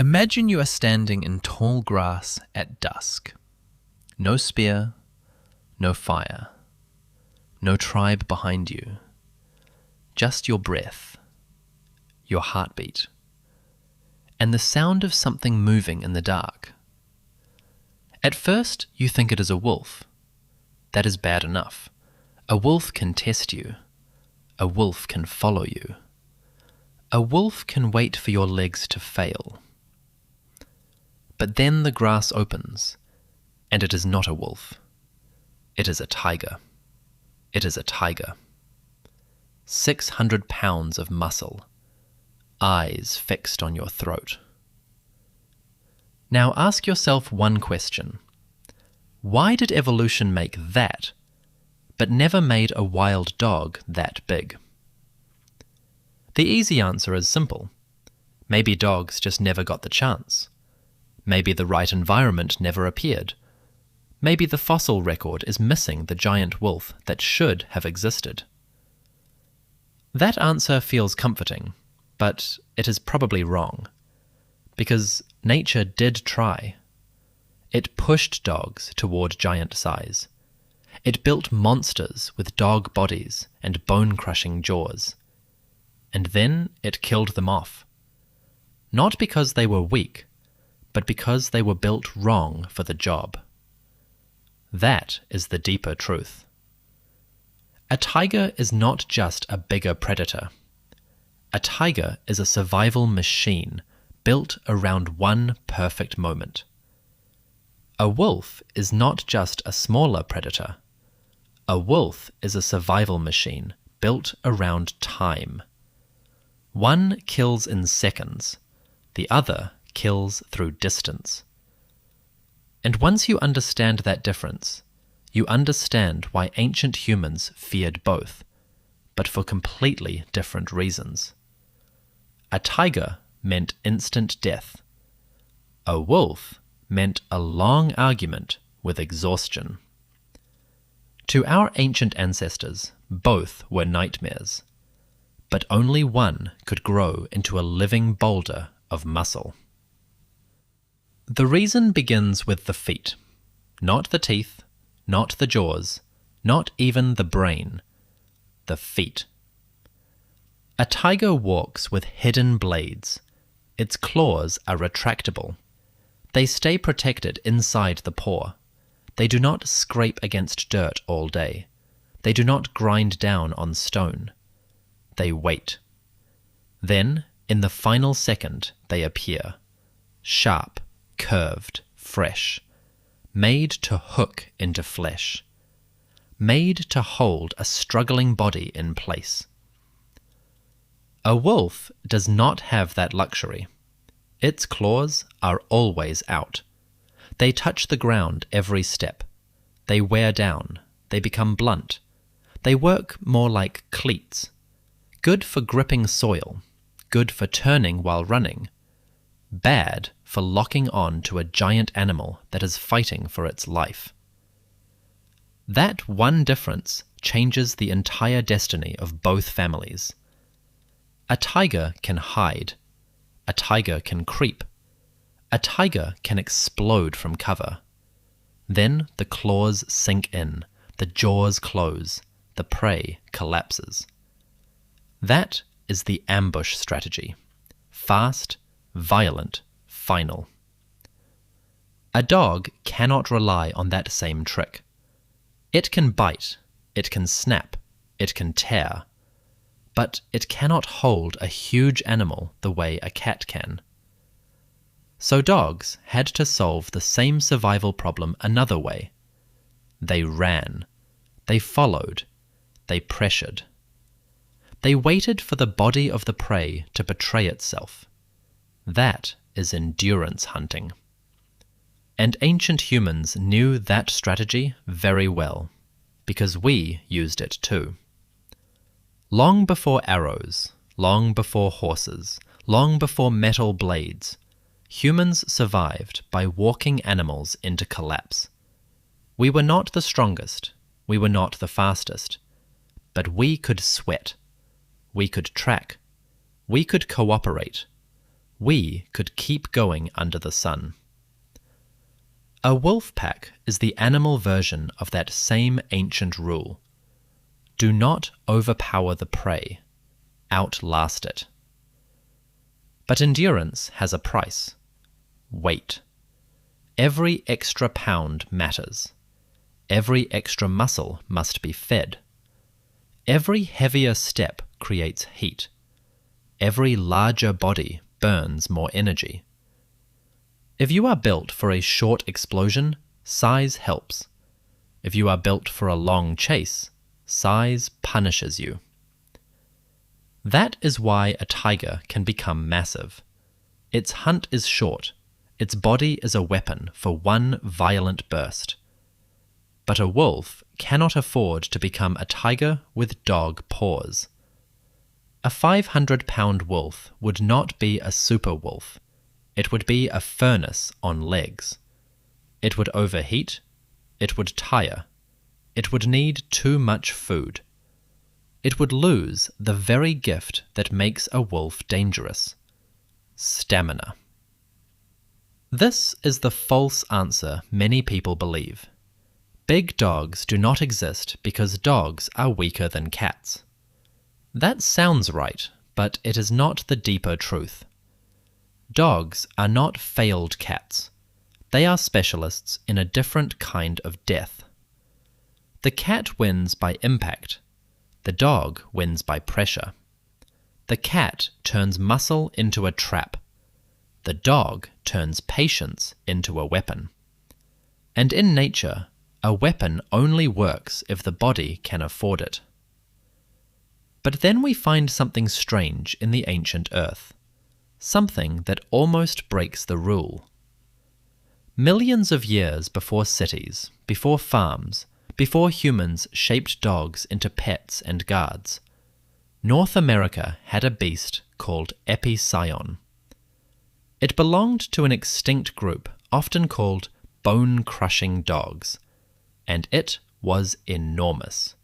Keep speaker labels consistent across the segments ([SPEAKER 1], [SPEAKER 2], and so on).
[SPEAKER 1] Imagine you are standing in tall grass at dusk. No spear, no fire, no tribe behind you. Just your breath, your heartbeat, and the sound of something moving in the dark. At first, you think it is a wolf. That is bad enough. A wolf can test you. A wolf can follow you. A wolf can wait for your legs to fail. But then the grass opens, and it is not a wolf. It is a tiger. It is a tiger. 600 pounds of muscle, eyes fixed on your throat. Now ask yourself one question. Why did evolution make that, but never made a wild dog that big? The easy answer is simple. Maybe dogs just never got the chance. Maybe the right environment never appeared. Maybe the fossil record is missing the giant wolf that should have existed. That answer feels comforting, but it is probably wrong. Because nature did try. It pushed dogs toward giant size. It built monsters with dog bodies and bone-crushing jaws. And then it killed them off. Not because they were weak, but because they were built wrong for the job. That is the deeper truth. A tiger is not just a bigger predator. A tiger is a survival machine built around one perfect moment. A wolf is not just a smaller predator. A wolf is a survival machine built around time. One kills in seconds, the other kills through distance. And once you understand that difference, you understand why ancient humans feared both, but for completely different reasons. A tiger meant instant death. A wolf meant a long argument with exhaustion. To our ancient ancestors, both were nightmares, but only one could grow into a living boulder of muscle. The reason begins with the feet, not the teeth, not the jaws, not even the brain, the feet. A tiger walks with hidden blades. Its claws are retractable. They stay protected inside the paw. They do not scrape against dirt all day. They do not grind down on stone. They wait. Then, in the final second, they appear, sharp, curved, fresh, made to hook into flesh, made to hold a struggling body in place. A wolf does not have that luxury. Its claws are always out. They touch the ground every step. They wear down. They become blunt. They work more like cleats. Good for gripping soil. Good for turning while running. Bad for locking on to a giant animal that is fighting for its life. That one difference changes the entire destiny of both families. A tiger can hide. A tiger can creep. A tiger can explode from cover. Then the claws sink in, the jaws close, the prey collapses. That is the ambush strategy. Fast, violent, final. A dog cannot rely on that same trick. It can bite, it can snap, it can tear, but it cannot hold a huge animal the way a cat can. So dogs had to solve the same survival problem another way. They ran, they followed, they pressured. They waited for the body of the prey to betray itself. That is endurance hunting. And ancient humans knew that strategy very well, because we used it too. Long before arrows, long before horses, long before metal blades, humans survived by walking animals into collapse. We were not the strongest, we were not the fastest, but we could sweat, we could track, we could cooperate, we could keep going under the sun. A wolf pack is the animal version of that same ancient rule. Do not overpower the prey. Outlast it. But endurance has a price. Weight. Every extra pound matters. Every extra muscle must be fed. Every heavier step creates heat. Every larger body burns more energy. If you are built for a short explosion, size helps. If you are built for a long chase, size punishes you. That is why a tiger can become massive. Its hunt is short. Its body is a weapon for one violent burst. But a wolf cannot afford to become a tiger with dog paws. A 500-pound wolf would not be a super wolf. It would be a furnace on legs. It would overheat. It would tire. It would need too much food. It would lose the very gift that makes a wolf dangerous: stamina. This is the false answer many people believe. Big dogs do not exist because dogs are weaker than cats. That sounds right, but it is not the deeper truth. Dogs are not failed cats. They are specialists in a different kind of death. The cat wins by impact. The dog wins by pressure. The cat turns muscle into a trap. The dog turns patience into a weapon. And in nature, a weapon only works if the body can afford it. But then we find something strange in the ancient earth. Something that almost breaks the rule. Millions of years before cities, before farms, before humans shaped dogs into pets and guards, North America had a beast called Epicyon. It belonged to an extinct group often called bone-crushing dogs, and it was enormous.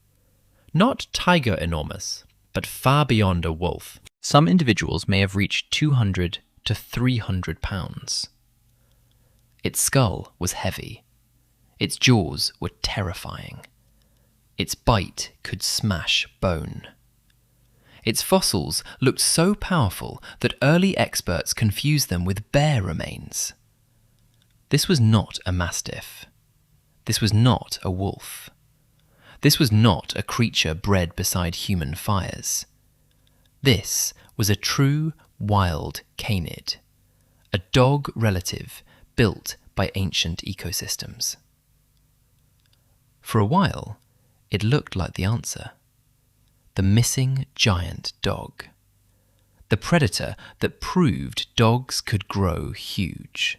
[SPEAKER 1] Not tiger enormous, but far beyond a wolf.
[SPEAKER 2] Some individuals may have reached 200 to 300 pounds. Its skull was heavy. Its jaws were terrifying. Its bite could smash bone. Its fossils looked so powerful that early experts confused them with bear remains. This was not a mastiff. This was not a wolf. This was not a creature bred beside human fires. This was a true wild canid, a dog relative built by ancient ecosystems. For a while, it looked like the answer. The missing giant dog. The predator that proved dogs could grow huge.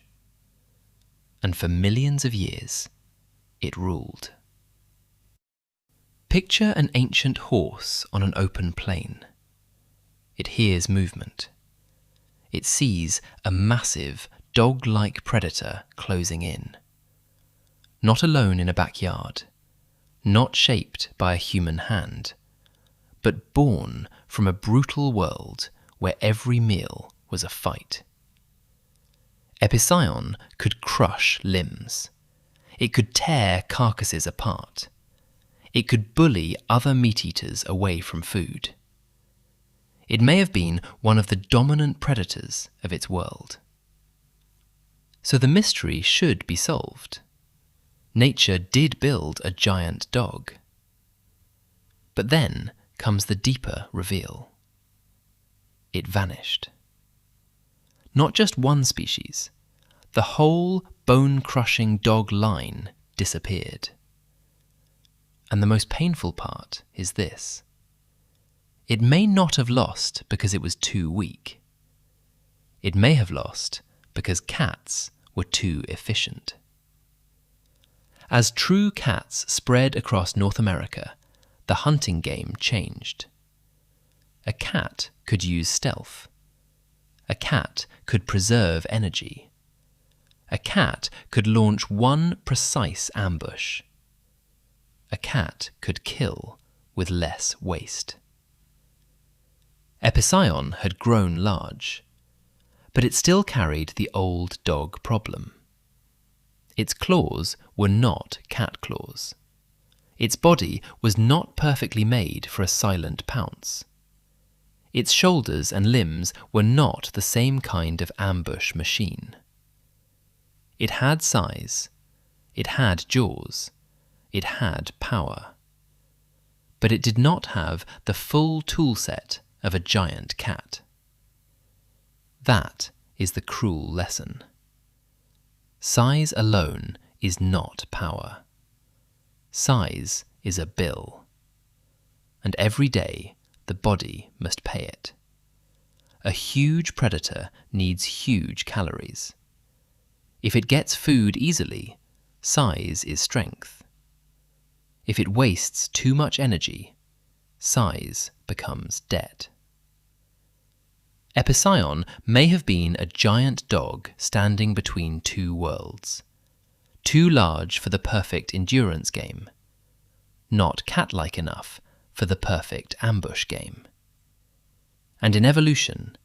[SPEAKER 2] And for millions of years, it ruled. Picture an ancient horse on an open plain. It hears movement. It sees a massive, dog-like predator closing in. Not alone in a backyard, not shaped by a human hand, but born from a brutal world where every meal was a fight. Epicyon could crush limbs. It could tear carcasses apart. It could bully other meat-eaters away from food. It may have been one of the dominant predators of its world. So the mystery should be solved. Nature did build a giant dog. But then comes the deeper reveal. It vanished. Not just one species, the whole bone-crushing dog line disappeared. And the most painful part is this. It may not have lost because it was too weak. It may have lost because cats were too efficient. As true cats spread across North America, the hunting game changed. A cat could use stealth. A cat could preserve energy. A cat could launch one precise ambush. A cat could kill with less waste. Epicyon had grown large, But it still carried the old dog problem. Its claws were not cat claws. Its body was not perfectly made for a silent pounce. Its shoulders and limbs were not the same kind of ambush machine. It had size, it had jaws, it had power. But it did not have the full tool set of a giant cat. That is the cruel lesson. Size alone is not power. Size is a bill. And every day the body must pay it. A huge predator needs huge calories. If it gets food easily, size is strength. If it wastes too much energy, size becomes debt. Epicyon may have been a giant dog standing between two worlds, too large for the perfect endurance game, not cat-like enough for the perfect ambush game. And in evolution,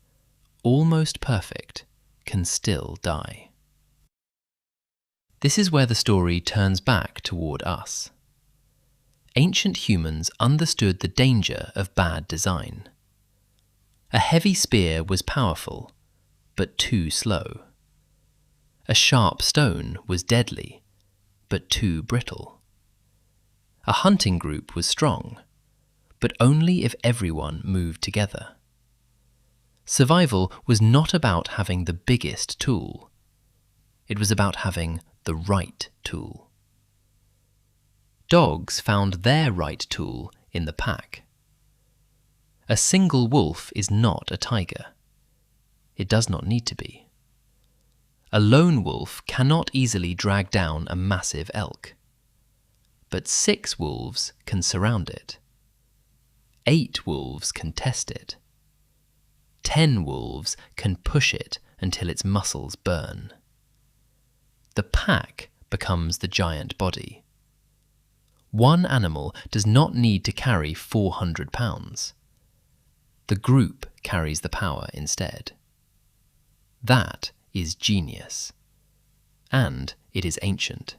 [SPEAKER 2] almost perfect can still die. This is where the story turns back toward us. Ancient humans understood the danger of bad design. A heavy spear was powerful, but too slow. A sharp stone was deadly, but too brittle. A hunting group was strong, but only if everyone moved together. Survival was not about having the biggest tool. It was about having the right tool. Dogs found their right tool in the pack. A single wolf is not a tiger. It does not need to be. A lone wolf cannot easily drag down a massive elk. But 6 wolves can surround it. 8 wolves can test it. 10 wolves can push it until its muscles burn. The pack becomes the giant body. One animal does not need to carry 400 pounds. The group carries the power instead. That is genius. And it is ancient.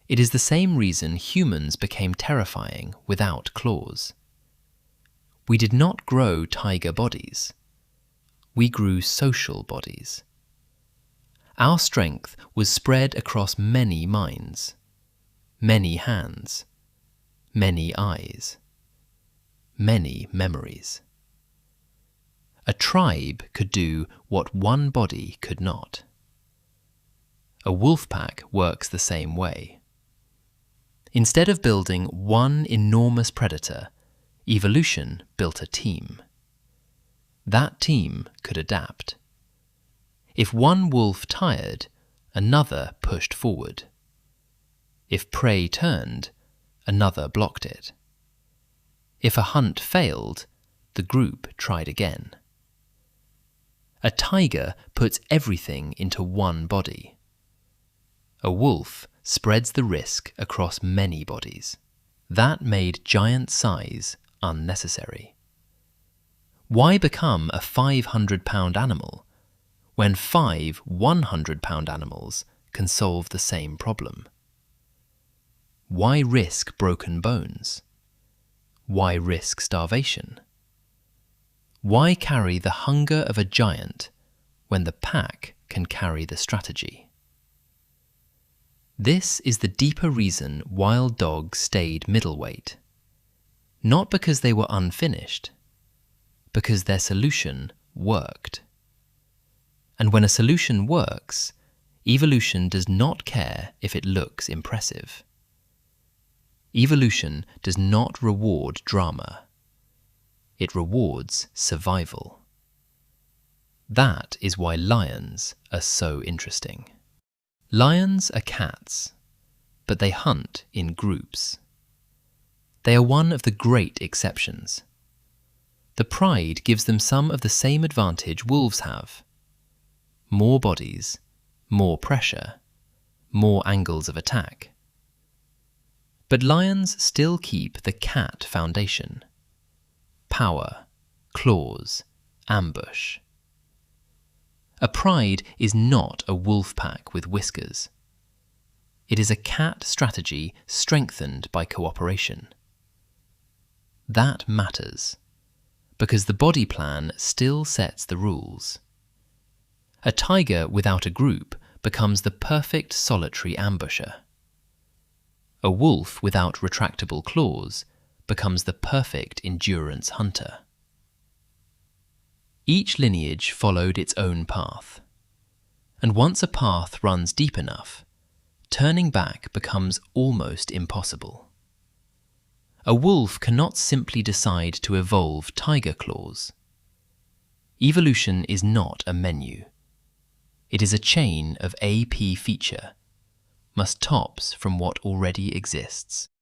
[SPEAKER 2] It is the same reason humans became terrifying without claws. We did not grow tiger bodies. We grew social bodies. Our strength was spread across many minds, many hands, many eyes, many memories. A tribe could do what one body could not. A wolf pack works the same way. Instead of building one enormous predator, evolution built a team. That team could adapt. If one wolf tired, another pushed forward. If prey turned, another blocked it. If a hunt failed, the group tried again. A tiger puts everything into one body. A wolf spreads the risk across many bodies. That made giant size unnecessary. Why become a 500-pound animal when 5 100-pound animals can solve the same problem? Why risk broken bones? Why risk starvation? Why carry the hunger of a giant when the pack can carry the strategy? This is the deeper reason wild dogs stayed middleweight. Not because they were unfinished, because their solution worked. And when a solution works, evolution does not care if it looks impressive. Evolution does not reward drama. It rewards survival. That is why lions are so interesting. Lions are cats, but they hunt in groups. They are one of the great exceptions. The pride gives them some of the same advantage wolves have. More bodies, more pressure, more angles of attack. But lions still keep the cat foundation. Power, claws, ambush. A pride is not a wolf pack with whiskers. It is a cat strategy strengthened by cooperation. That matters, because the body plan still sets the rules. A tiger without a group becomes the perfect solitary ambusher. A wolf without retractable claws becomes the perfect endurance hunter. Each lineage followed its own path, and once a path runs deep enough, turning back becomes almost impossible. A wolf cannot simply decide to evolve tiger claws. Evolution is not a menu. It is a chain of AP feature, must tops from what already exists.